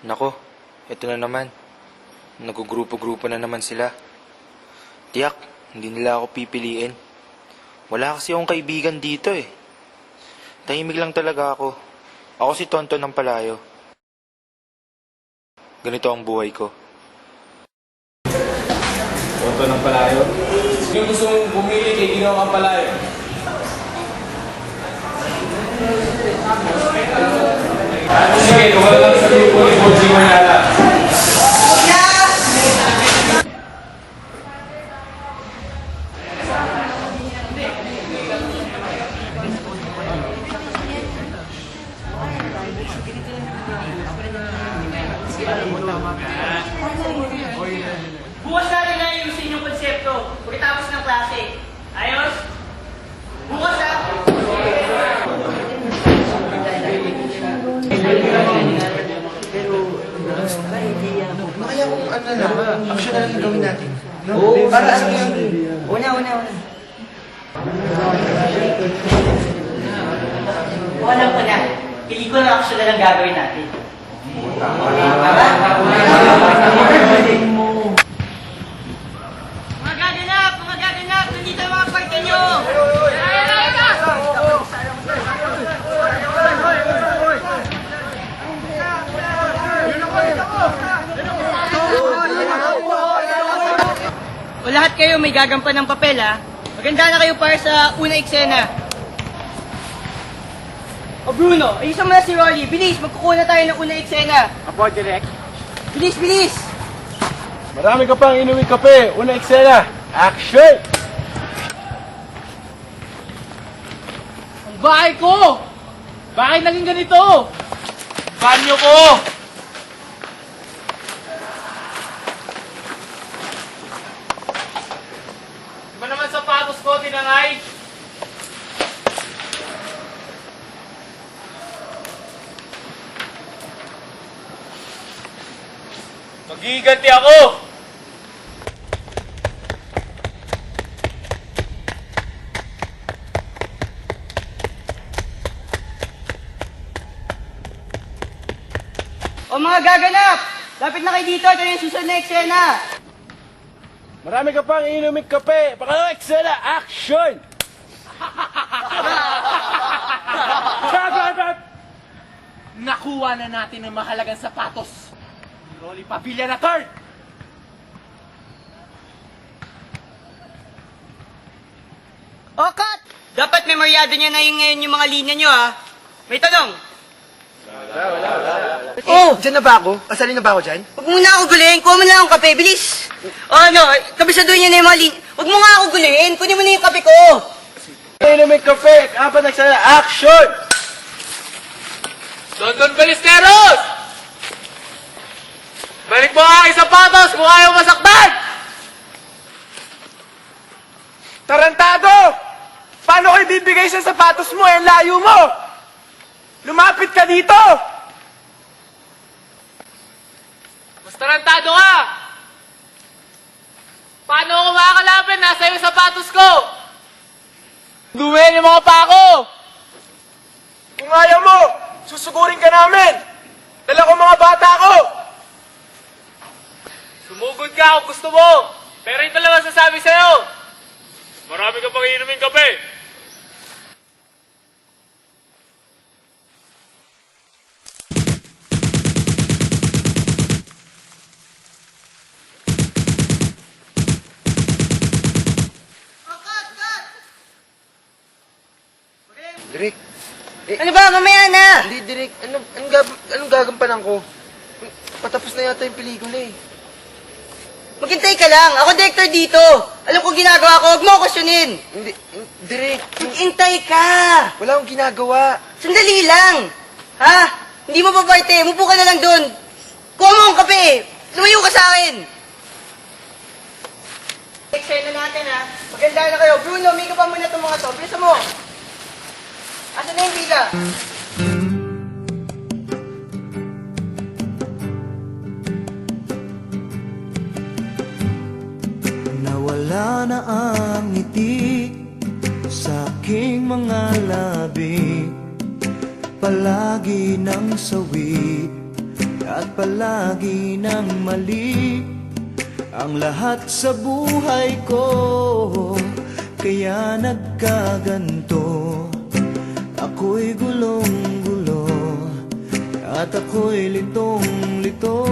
Nako, eto na naman. Nagugrupo-grupo na naman sila. Tiyak, hindi nila ako pipiliin. Wala kasi akong kaibigan dito eh. Tahimik lang talaga ako. Ako si Tonton ng Palayo. Ganito ang buhay ko. Tonton ng Palayo? Sino gusto mong bumili kay Ginoong ang Palayo? Sige, wala lang sa grupo ni Boji Manala. Bukas natin na ayusin yung konsepto pagkatapos ng klase. Ayos? Bukas ha? Kaya kung ano na, action na lang gawin natin. Oo, para sa yung... Una. Una. Pelikula action na lang gagawin natin. Mga gaganap! Nandito yung mga parte nyo! O lahat kayo may gagampan ng papel ha. Maganda na kayo para sa una eksena. O Bruno, ayusan mo na si Rolly. Bilis, magkukuha tayo ng una eksena. Apo, direct. Bilis! Marami ka pang inuwi kape. Una eksena. Action! Ang bahay ko! Bakit naging ganito? Banyo ko! Di ba naman sapatos ko, tinangay? Magiganti ako! O mga gaganap! Lapit na kayo dito. Ito yung susunod na eksena. Marami ka pang inuwi kape. Pangalawang eksena. Action! Nakuha na natin ang mahalagang sapatos. Rolly Pavilla na third! O, cut! Dapat memoryado niya na yung ngayon yung mga linya nyo ha. May tanong. Oh! Diyan na ba ako? Asalin na ba ako dyan? Huwag mo na ako gulihin. Kuha mo na akong kape. Bilis! O ano, kabisadoon niya na yung mga linya. Huwag mo nga ako gulihin. Kunin mo na yung kape ko. Inuwi kape. Apat na eksena. Action! Tonton Ballesteros! Balik mo ang aking sapatos kung ayaw masaktan! Tarantado! Paano ko ibibigay sa sapatos mo? Eh, layo mo! Lumapit ka dito! Mas tarantado ka! Paano ako makakalaban? Nasa yung sapatos ko! Dumin yung mga pako! Kung ayaw mo, susugurin ka namin! Dala ko mga bata ko! Sumugod ka kung gusto mo! Pero ito lang ang sasabi sa'yo! Marami ka pang inumin kape! Direk. Ano ba? Mamaya na! Hindi, Direk. Anong gagampanan ko? Patapos na yata yung pelikula eh. Maghintay ka lang. Ako director dito. Alam ko ginagawa ko. Huwag mo ako questionin. Hindi, Direk. Maghintay ka. Wala akong ginagawa. Sandali lang. Ha? Hindi mo pa parte. Mupo ka na lang doon. Kuha mo ang kape. Lumayo ka sa akin. Eksena natin ha. Maganda na kayo. Bruno, make up pa muna itong mga to. Bilisan mo. Asan na yung pila? Nawala na ang ngiti sa aking mga labi. Palagi nang sawi at palagi ng mali ang lahat sa buhay ko, kaya nagkaganto. Ako'y gulong-gulo at ako'y litong-lito.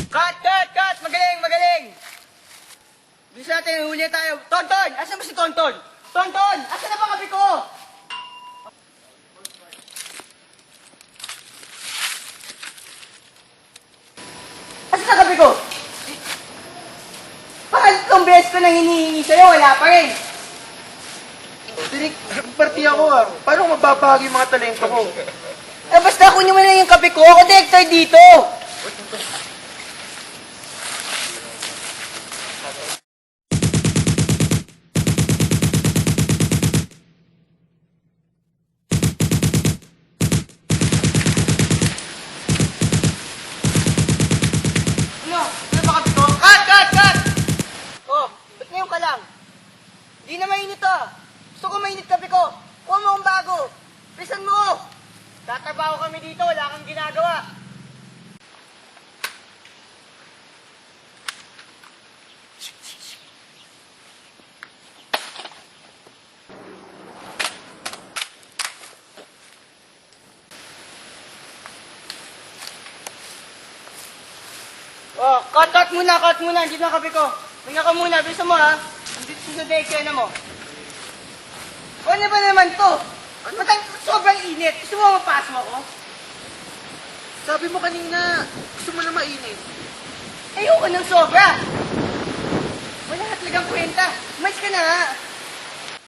Cut! Cut! Cut! Magaling! Magaling! Bilis natin, huli tayo. Tonton! Asan ba si Tonton? Tonton! Asan na ba kape ko? Asan na kape ko? Pangatlong beses ko nang hinihingi sa'yo, wala pa rin. Tinik, party ako ah. Paano ko mababahagi yung mga talento ko? Eh, basta kunin mo na yung kape ko. Ako director dito. Ano? Ano ba kape ko? Cut! Cut! Cut! Oh, ba't ngayon ka lang? Di na mainit ah. Gusto ko mainit kape ko. Kuha mo akong bago. Pisan mo! Tatrabaho kami dito, wala kang ginagawa. Oh, cut muna. Hindi na kape ko. Hinga ka muna, bisa mo ha. Hindi sa daycare na mo. Ano ba naman to? Matang sobrang init. Gusto mo mapas mo ako? Sabi mo kanina, gusto mo na mainit. Ayoko ng sobra. Wala ka talagang kwenta. Umayos ka na ha.